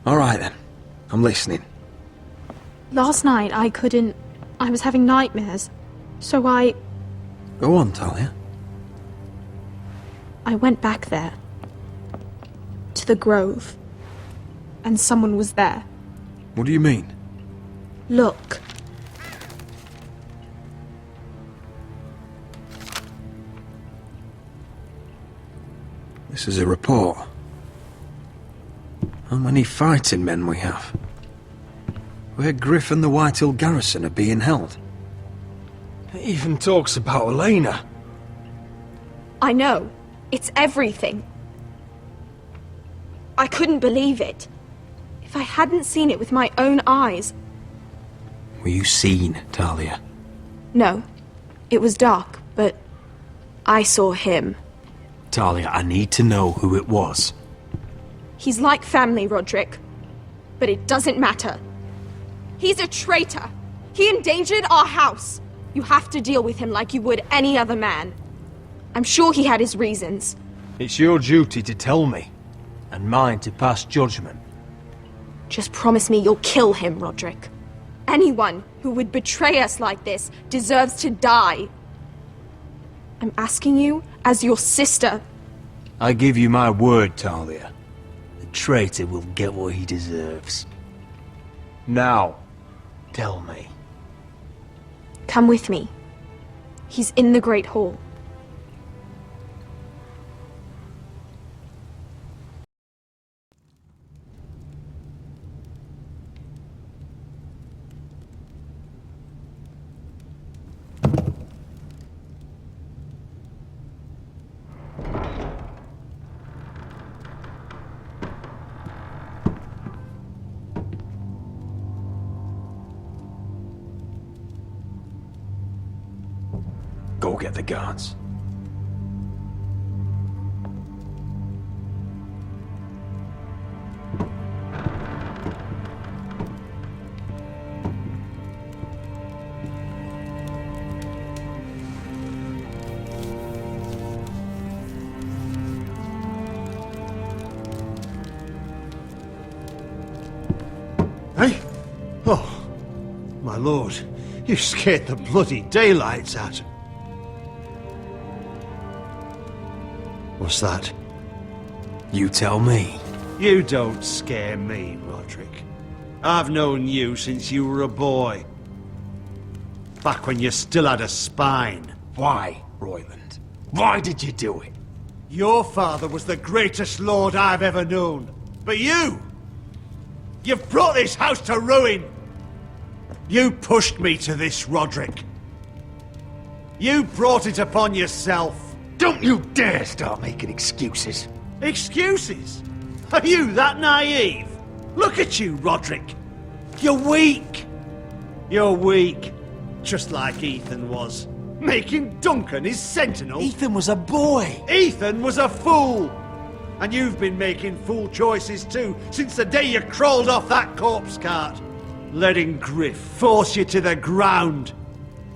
All right then. I'm listening. Last night, I couldn't... I was having nightmares. So I Go on, Talia. went back there. To the grove. And someone was there. What do you mean? Look. This is a report. How many fighting men we have? Where Griff and the Whitehill garrison are being held. It even talks about Elena. I know. It's everything. I couldn't believe it. If I hadn't seen it with my own eyes. Were you seen, Talia? No. It was dark, but I saw him. Talia, I need to know who it was. He's like family, Roderick. But it doesn't matter. He's a traitor. He endangered our house. You have to deal with him like you would any other man. I'm sure he had his reasons. It's your duty to tell me, and mine to pass judgment. Just promise me you'll kill him, Roderick. Anyone who would betray us like this deserves to die. I'm asking you as your sister. I give you my word, Talia. The traitor will get what he deserves. Now, tell me. Come with me. He's in the Great Hall. Go get the guards. Hey? Oh, my lord, you scared the bloody daylights out. What's that? You tell me. You don't scare me, Roderick. I've known you since you were a boy. Back when you still had a spine. Why, Royland? Why did you do it? Your father was the greatest lord I've ever known. But you've brought this house to ruin. You pushed me to this, Roderick. You brought it upon yourself. Don't you dare start making excuses. Excuses? Are you that naive? Look at you, Roderick. You're weak. You're weak. Just like Ethan was. Making Duncan his sentinel. Ethan was a boy. Ethan was a fool. And you've been making fool choices too, since the day you crawled off that corpse cart. Letting Griff force you to the ground.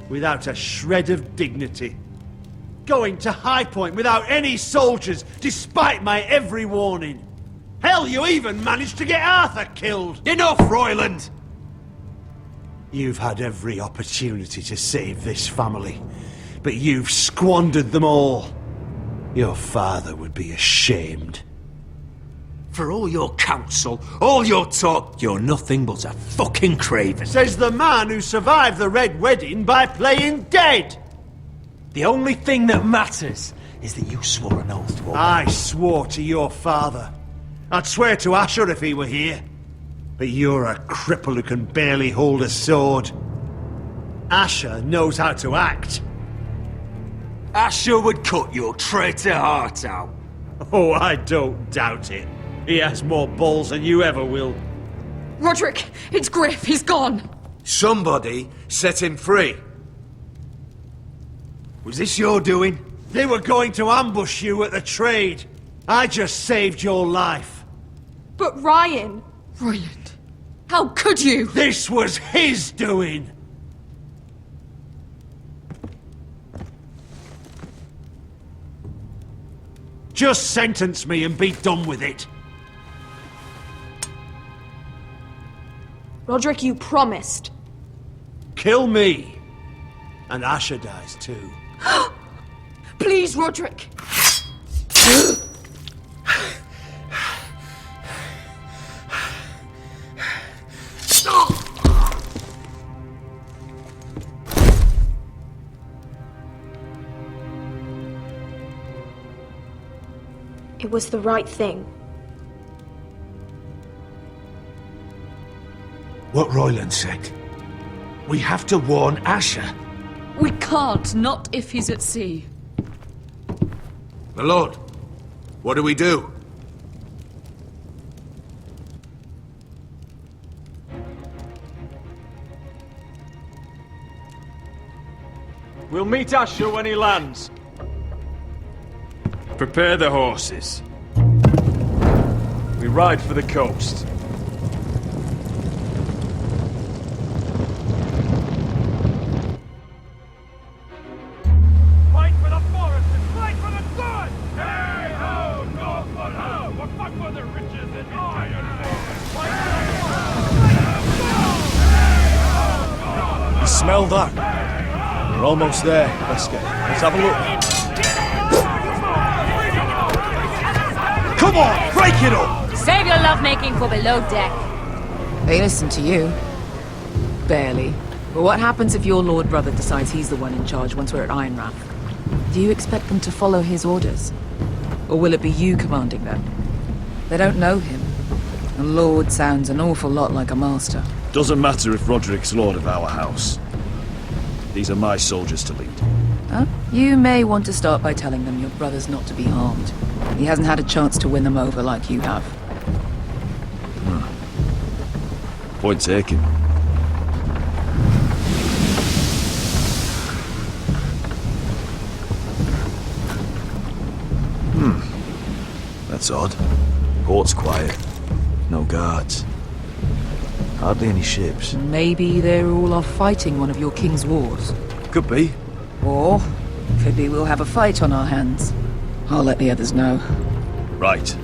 Without a shred of dignity. Going to High Point without any soldiers, despite my every warning. Hell, you even managed to get Arthur killed! Enough, Royland! You've had every opportunity to save this family, but you've squandered them all. Your father would be ashamed. For all your counsel, all your talk, you're nothing but a fucking craven. Says the man who survived the Red Wedding by playing dead! The only thing that matters is that you swore an oath to obey. I swore to your father. I'd swear to Asher if he were here. But you're a cripple who can barely hold a sword. Asher knows how to act. Asher would cut your traitor heart out. Oh, I don't doubt it. He has more balls than you ever will. Roderick, it's Griff. He's gone. Somebody set him free. Was this your doing? They were going to ambush you at the trade. I just saved your life. But Ryan... Royland, how could you? This was his doing. Just sentence me and be done with it. Roderick, you promised. Kill me. And Asher dies too. Please, Roderick. It was the right thing. What Royland said. We have to warn Asher. We can't, not if he's at sea. My lord, what do we do? We'll meet Asher when he lands. Prepare the horses. We ride for the coast. Fight for the forest and fight for the sun! Hey ho, Northwood ho! We'll fight for the riches and iron You smell that? We're almost there, Wesker. Let's have a look. Come on, break it up! Save your lovemaking for below deck. They listen to you. Barely. But what happens if your lord brother decides he's the one in charge once we're at Ironrath? Do you expect them to follow his orders? Or will it be you commanding them? They don't know him. A lord sounds an awful lot like a master. Doesn't matter if Roderick's lord of our house. These are my soldiers to lead. Huh? You may want to start by telling them your brother's not to be harmed. He hasn't had a chance to win them over like you have. Point taken. That's odd. Port's quiet. No guards. Hardly any ships. Maybe they're all off fighting one of your king's wars. Could be. Or could be we'll have a fight on our hands. I'll let the others know. Right.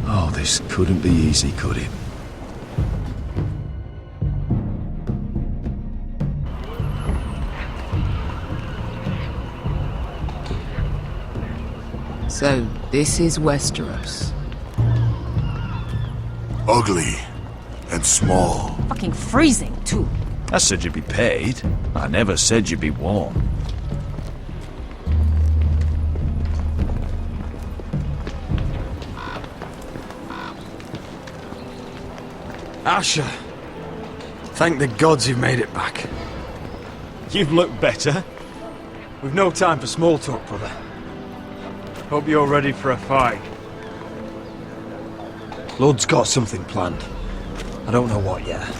Oh, this couldn't be easy, could it? So, this is Westeros. Ugly and small. Fucking freezing, too. I said you'd be paid. I never said you'd be warm. Asher. Thank the gods you've made it back. You've looked better. We've no time for small talk, brother. Hope you're ready for a fight. Lord's got something planned. I don't know what yet,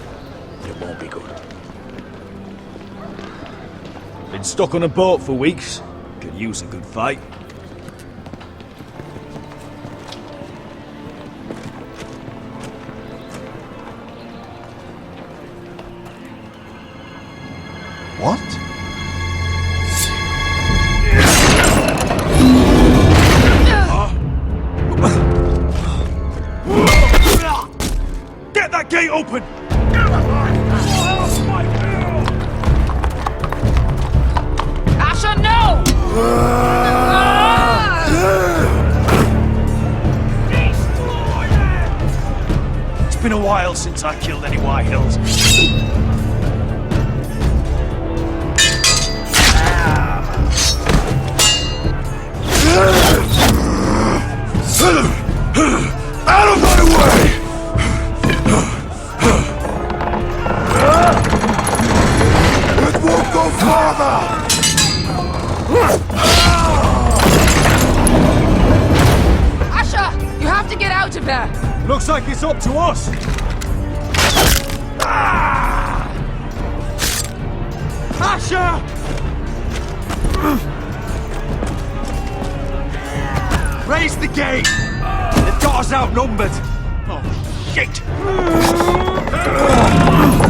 but it won't be good. Been stuck on a boat for weeks. Could use a good fight. What? Get that gate open! Asher, no! It's been a while since I killed any White Hills. Out of my way! It won't go farther! Asher! You have to get out of there! Looks like it's up to us! Asher! Raise the gate! The door's outnumbered! Oh, shit!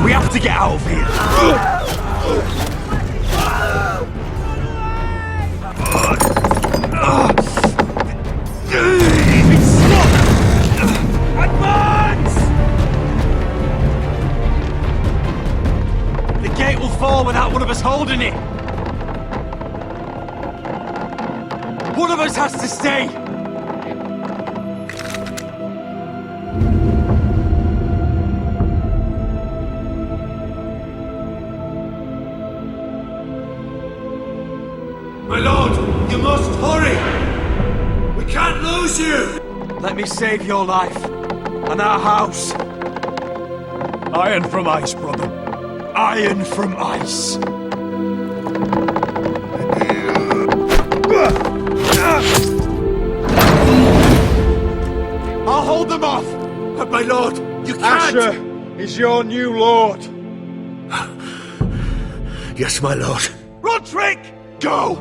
We have to get out of here! It's stuck! Advance! The gate will fall without one of us holding it! One of us has to stay! My lord, you must hurry! We can't lose you! Let me save your life and our house. Iron from ice, brother. Iron from ice. I'll hold them off! My lord, you can't! Asher is your new lord. Yes, my lord. Roderick! Go!